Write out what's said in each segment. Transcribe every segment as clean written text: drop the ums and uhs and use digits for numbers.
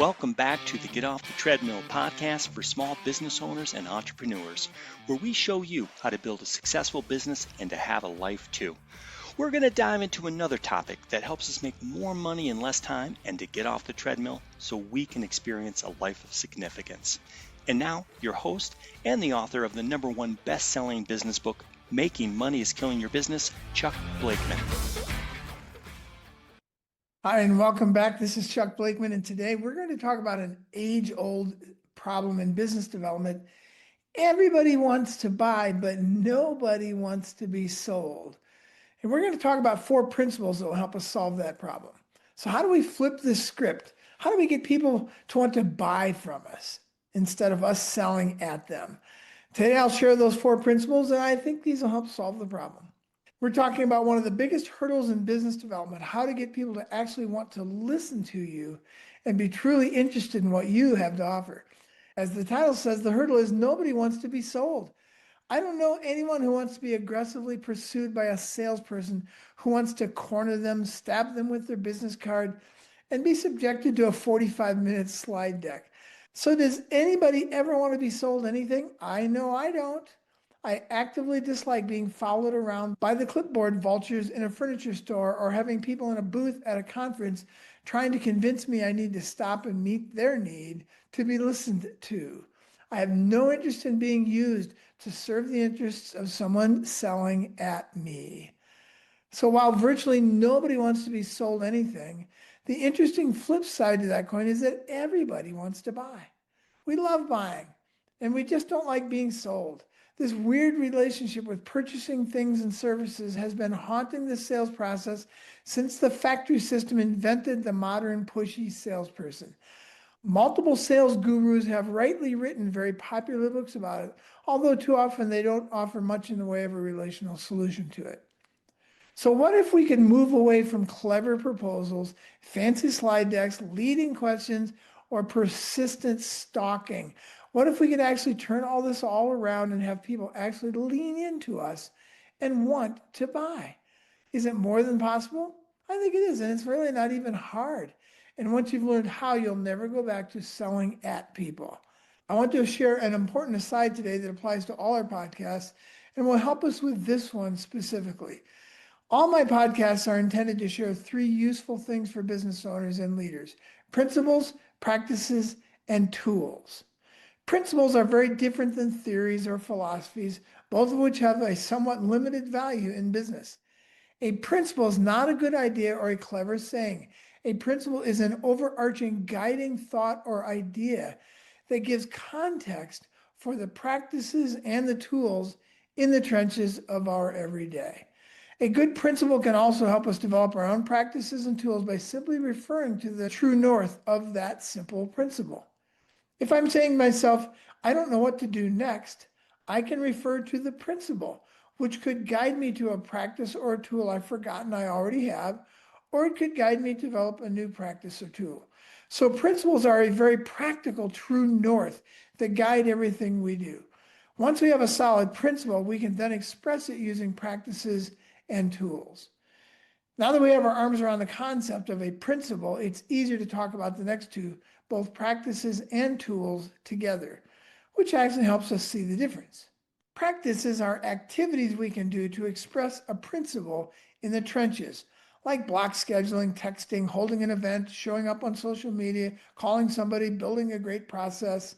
Welcome back to the Get Off the Treadmill podcast for small business owners and entrepreneurs, where we show you how to build a successful business and to have a life too. We're going to dive into another topic that helps us make more money in less time and to get off the treadmill so we can experience a life of significance. And now, your host and the author of the #1 best-selling business book, Making Money is Killing Your Business, Chuck Blakeman. Hi, and welcome back. This is Chuck Blakeman, and today we're going to talk about an age-old problem in business development. Everybody wants to buy, but nobody wants to be sold. And we're going to talk about 4 principles that will help us solve that problem. So how do we flip this script? How do we get people to want to buy from us instead of us selling at them? Today I'll share those 4 principles, and I think these will help solve the problem. We're talking about one of the biggest hurdles in business development, how to get people to actually want to listen to you and be truly interested in what you have to offer. As the title says, the hurdle is nobody wants to be sold. I don't know anyone who wants to be aggressively pursued by a salesperson who wants to corner them, stab them with their business card, and be subjected to a 45-minute slide deck. So does anybody ever want to be sold anything? I know I don't. I actively dislike being followed around by the clipboard vultures in a furniture store or having people in a booth at a conference trying to convince me I need to stop and meet their need to be listened to. I have no interest in being used to serve the interests of someone selling at me. So while virtually nobody wants to be sold anything, the interesting flip side to that coin is that everybody wants to buy. We love buying, and we just don't like being sold. This weird relationship with purchasing things and services has been haunting the sales process since the factory system invented the modern pushy salesperson. Multiple sales gurus have rightly written very popular books about it, although too often they don't offer much in the way of a relational solution to it. So what if we could move away from clever proposals, fancy slide decks, leading questions, or persistent stalking? What if we could actually turn all this all around and have people actually lean into us and want to buy? Is it more than possible? I think it is, and it's really not even hard. And once you've learned how, you'll never go back to selling at people. I want to share an important aside today that applies to all our podcasts and will help us with this one specifically. All my podcasts are intended to share 3 useful things for business owners and leaders: principles, practices, and tools. Principles are very different than theories or philosophies, both of which have a somewhat limited value in business. A principle is not a good idea or a clever saying. A principle is an overarching guiding thought or idea that gives context for the practices and the tools in the trenches of our everyday. A good principle can also help us develop our own practices and tools by simply referring to the true north of that simple principle. If I'm saying to myself, I don't know what to do next, I can refer to the principle, which could guide me to a practice or a tool I've forgotten I already have, or it could guide me to develop a new practice or tool. So principles are a very practical true north that guide everything we do. Once we have a solid principle, we can then express it using practices and tools. Now that we have our arms around the concept of a principle, it's easier to talk about the next 2, both practices and tools together, which actually helps us see the difference. Practices are activities we can do to express a principle in the trenches, like block scheduling, texting, holding an event, showing up on social media, calling somebody, building a great process.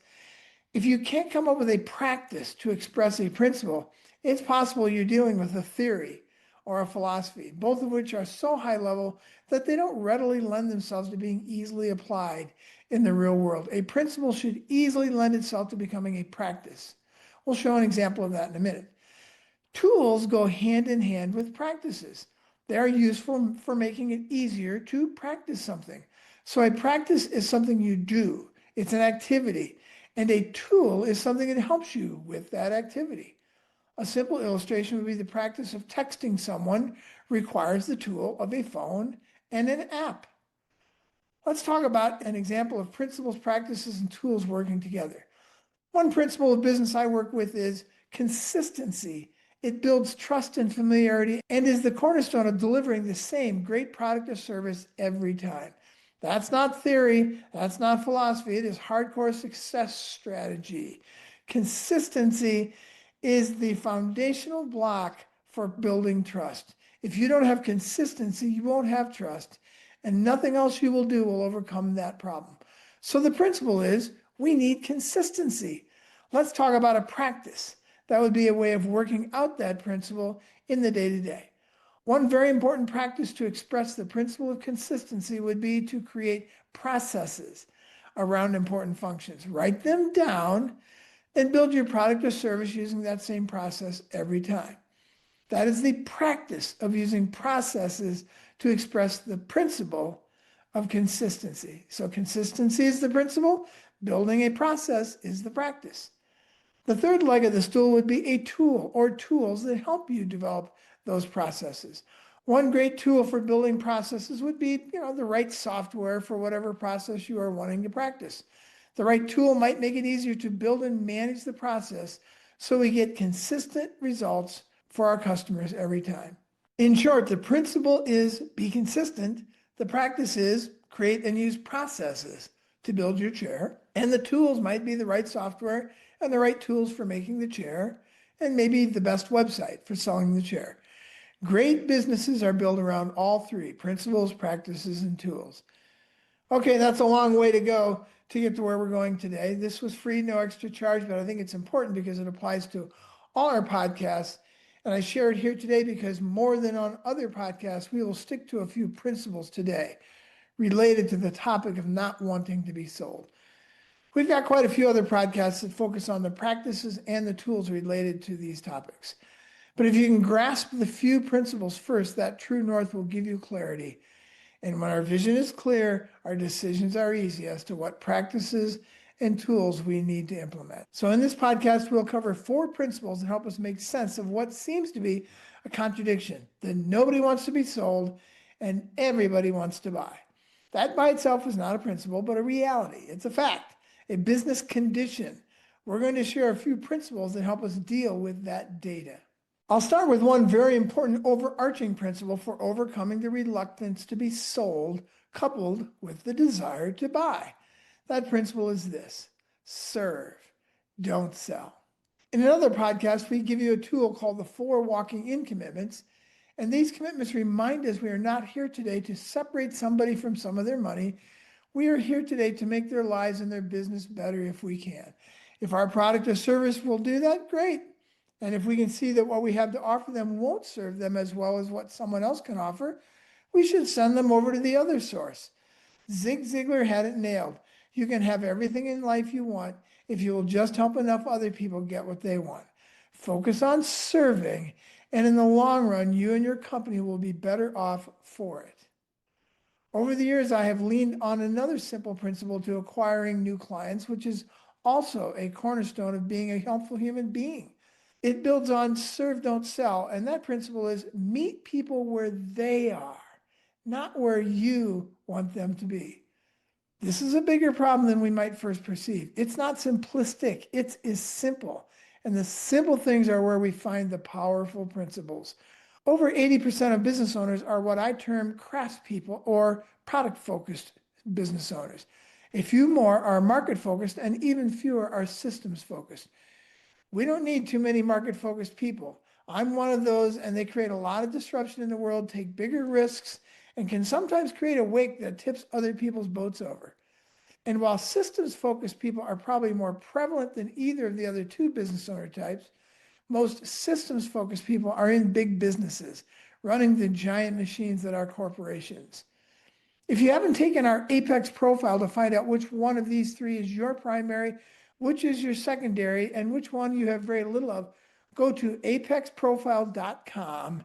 If you can't come up with a practice to express a principle, it's possible you're dealing with a theory or a philosophy, both of which are so high level that they don't readily lend themselves to being easily applied in the real world. A principle should easily lend itself to becoming a practice. We'll show an example of that in a minute. Tools go hand in hand with practices. They are useful for making it easier to practice something. So a practice is something you do. It's an activity. And a tool is something that helps you with that activity. A simple illustration would be the practice of texting someone requires the tool of a phone and an app. Let's talk about an example of principles, practices, and tools working together. One principle of business I work with is consistency. It builds trust and familiarity and is the cornerstone of delivering the same great product or service every time. That's not theory. That's not philosophy. It is hardcore success strategy. Consistency is the foundational block for building trust. If you don't have consistency, you won't have trust, and nothing else you will do will overcome that problem. So the principle is we need consistency. Let's talk about a practice. That would be a way of working out that principle in the day-to-day. One very important practice to express the principle of consistency would be to create processes around important functions. Write them down and build your product or service using that same process every time. That is the practice of using processes to express the principle of consistency. So consistency is the principle, building a process is the practice. The third leg of the stool would be a tool or tools that help you develop those processes. One great tool for building processes would be, the right software for whatever process you are wanting to practice. The right tool might make it easier to build and manage the process so we get consistent results for our customers every time. In short, the principle is be consistent. The practice is create and use processes to build your chair. And the tools might be the right software and the right tools for making the chair, and maybe the best website for selling the chair. Great businesses are built around all three: principles, practices, and tools. Okay, that's a long way to go to get to where we're going today. This was free, no extra charge, but I think it's important because it applies to all our podcasts. And I share it here today because more than on other podcasts, we will stick to a few principles today related to the topic of not wanting to be sold. We've got quite a few other podcasts that focus on the practices and the tools related to these topics. But if you can grasp the few principles first, that true north will give you clarity. And when our vision is clear, our decisions are easy as to what practices and tools we need to implement. So in this podcast, we'll cover 4 principles that help us make sense of what seems to be a contradiction: that nobody wants to be sold and everybody wants to buy. That by itself is not a principle, but a reality. It's a fact, a business condition. We're going to share a few principles that help us deal with that data. I'll start with one very important overarching principle for overcoming the reluctance to be sold, coupled with the desire to buy. That principle is this: serve, don't sell. In another podcast, we give you a tool called the 4 walking in commitments. And these commitments remind us we are not here today to separate somebody from some of their money. We are here today to make their lives and their business better if we can. If our product or service will do that, great. And if we can see that what we have to offer them won't serve them as well as what someone else can offer, we should send them over to the other source. Zig Ziglar had it nailed. You can have everything in life you want if you will just help enough other people get what they want. Focus on serving, and in the long run, you and your company will be better off for it. Over the years, I have leaned on another simple principle to acquiring new clients, which is also a cornerstone of being a helpful human being. It builds on serve, don't sell. And that principle is meet people where they are, not where you want them to be. This is a bigger problem than we might first perceive. It's not simplistic, it is simple. And the simple things are where we find the powerful principles. Over 80% of business owners are what I term craftspeople or product-focused business owners. A few more are market-focused, and even fewer are systems-focused. We don't need too many market-focused people. I'm one of those, and they create a lot of disruption in the world, take bigger risks, and can sometimes create a wake that tips other people's boats over. And while systems-focused people are probably more prevalent than either of the other 2 business owner types, most systems-focused people are in big businesses, running the giant machines that are corporations. If you haven't taken our Apex profile to find out which one of these 3 is your primary, which is your secondary, and which one you have very little of, go to apexprofile.com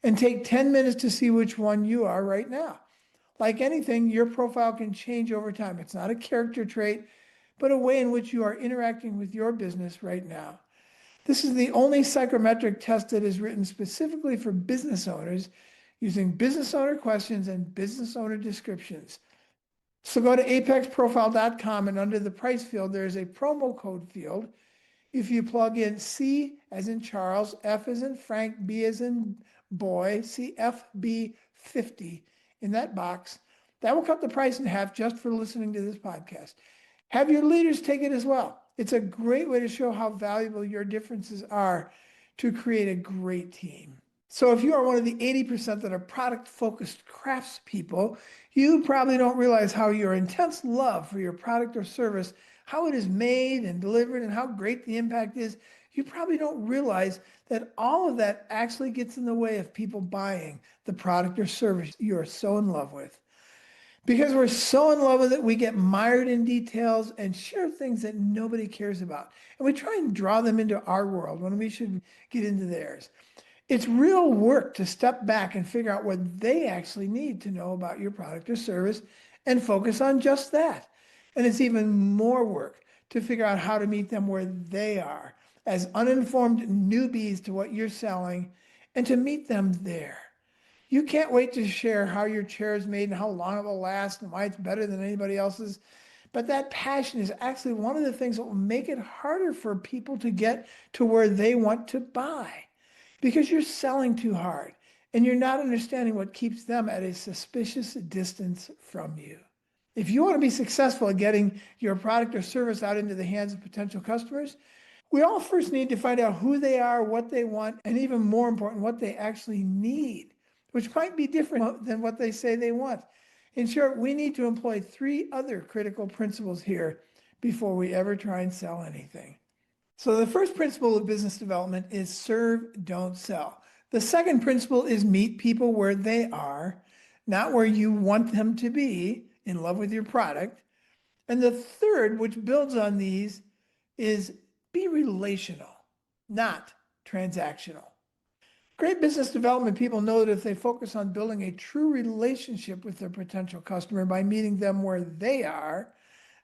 and take 10 minutes to see which one you are right now. Like anything, your profile can change over time. It's not a character trait, but a way in which you are interacting with your business right now. This is the only psychometric test that is written specifically for business owners using business owner questions and business owner descriptions. So go to apexprofile.com, and under the price field, there is a promo code field. If you plug in C as in Charles, F as in Frank, B as in boy, CFB50 in that box, That will cut the price in half just for listening to this podcast. Have your leaders take it as well. It's a great way to show how valuable your differences are to create a great team. So if you are one of the 80% that are product-focused craftspeople, you probably don't realize how your intense love for your product or service, how it is made and delivered, and how great the impact is. You probably don't realize that all of that actually gets in the way of people buying the product or service you're so in love with. Because we're so in love with it, we get mired in details and share things that nobody cares about. And we try and draw them into our world when we should get into theirs. It's real work to step back and figure out what they actually need to know about your product or service and focus on just that. And it's even more work to figure out how to meet them where they are as uninformed newbies to what you're selling and to meet them there. You can't wait to share how your chair is made and how long it will last and why it's better than anybody else's. But that passion is actually one of the things that will make it harder for people to get to where they want to buy because you're selling too hard and you're not understanding what keeps them at a suspicious distance from you. If you want to be successful at getting your product or service out into the hands of potential customers, we all first need to find out who they are, what they want, and even more important, what they actually need, which might be different than what they say they want. In short, we need to employ 3 other critical principles here before we ever try and sell anything. So the first principle of business development is serve, don't sell. The second principle is meet people where they are, not where you want them to be, in love with your product. And the third, which builds on these, is be relational, not transactional. Great business development people know that if they focus on building a true relationship with their potential customer by meeting them where they are,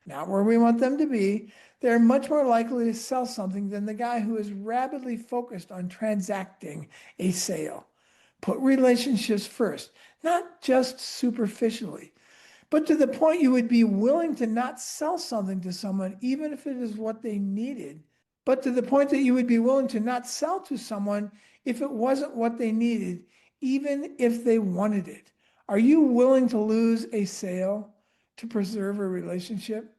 not where we want them to be, they're much more likely to sell something than the guy who is rapidly focused on transacting a sale. Put relationships first, not just superficially, but to the point you would be willing to not sell something to someone, even if it is what they needed, but to the point that you would be willing to not sell to someone if it wasn't what they needed, even if they wanted it. Are you willing to lose a sale to preserve a relationship?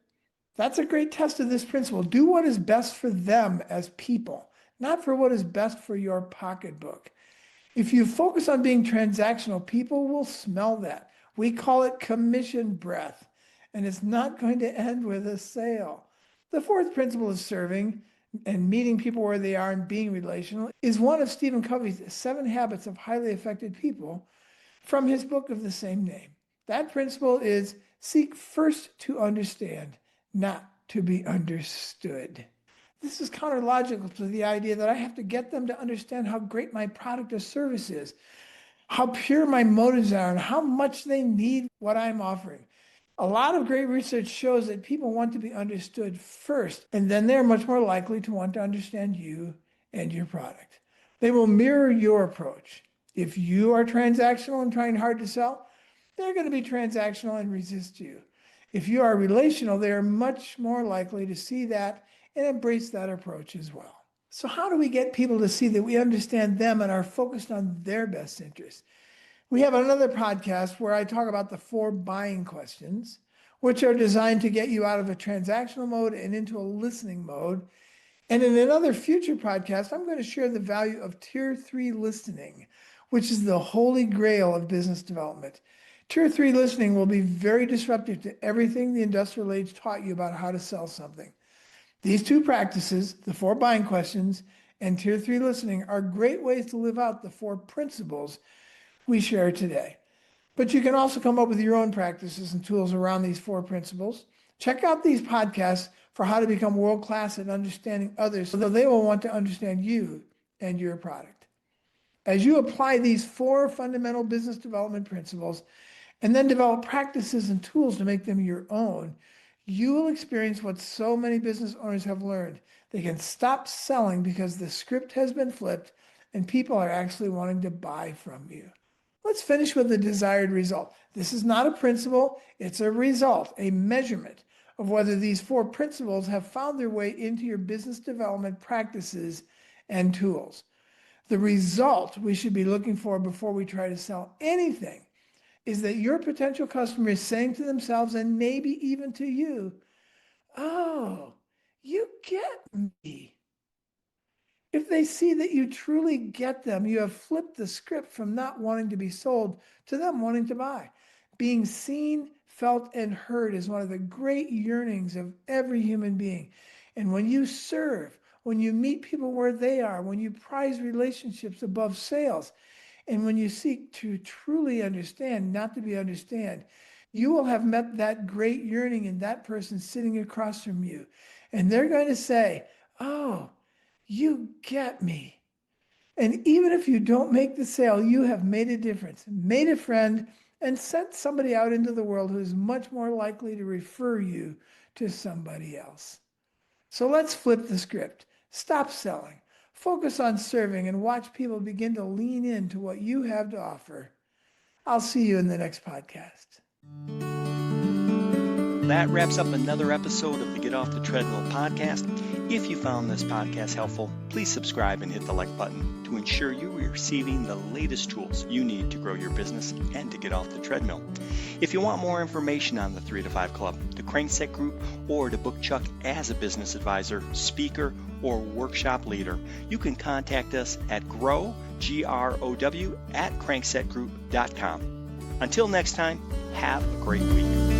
That's a great test of this principle. Do what is best for them as people, not for what is best for your pocketbook. If you focus on being transactional, people will smell that. We call it commission breath, and it's not going to end with a sale. The fourth principle of serving and meeting people where they are and being relational is one of Stephen Covey's 7 Habits of Highly Effective People from his book of the same name. That principle is seek first to understand, not to be understood. This is counterlogical to the idea that I have to get them to understand how great my product or service is, how pure my motives are, and how much they need what I'm offering. A lot of great research shows that people want to be understood first, and then they're much more likely to want to understand you and your product. They will mirror your approach. If you are transactional and trying hard to sell, they're going to be transactional and resist you. If you are relational, they are much more likely to see that and embrace that approach as well. So how do we get people to see that we understand them and are focused on their best interests? We have another podcast where I talk about the 4 buying questions, which are designed to get you out of a transactional mode and into a listening mode. And in another future podcast, I'm going to share the value of Tier 3 listening, which is the holy grail of business development. Tier 3 listening will be very disruptive to everything the industrial age taught you about how to sell something. These 2 practices, the 4 buying questions and Tier 3 listening, are great ways to live out the 4 principles we share today. But you can also come up with your own practices and tools around these 4 principles. Check out these podcasts for how to become world-class at understanding others so that they will want to understand you and your product. As you apply these 4 fundamental business development principles and then develop practices and tools to make them your own, you will experience what so many business owners have learned. They can stop selling because the script has been flipped and people are actually wanting to buy from you. Let's finish with the desired result. This is not a principle, it's a result, a measurement of whether these 4 principles have found their way into your business development practices and tools. The result we should be looking for before we try to sell anything is that your potential customer is saying to themselves and maybe even to you, oh, you get me. If they see that you truly get them, you have flipped the script from not wanting to be sold to them wanting to buy. Being seen, felt, and heard is one of the great yearnings of every human being. And when you serve, when you meet people where they are, when you prize relationships above sales, and when you seek to truly understand, not to be understand, you will have met that great yearning in that person sitting across from you. And they're going to say, oh, you get me. And even if you don't make the sale, you have made a difference, made a friend, and sent somebody out into the world who is much more likely to refer you to somebody else. So let's flip the script. Stop selling. Focus on serving and watch people begin to lean into what you have to offer. I'll see you in the next podcast. That wraps up another episode of the Get Off the Treadmill podcast. If you found this podcast helpful, please subscribe and hit the like button to ensure you are receiving the latest tools you need to grow your business and to get off the treadmill. If you want more information on the 3 to 5 Club, the Crankset Group, or to book Chuck as a business advisor, speaker, or workshop leader, you can contact us at grow@cranksetgroup.com. Until next time, have a great week.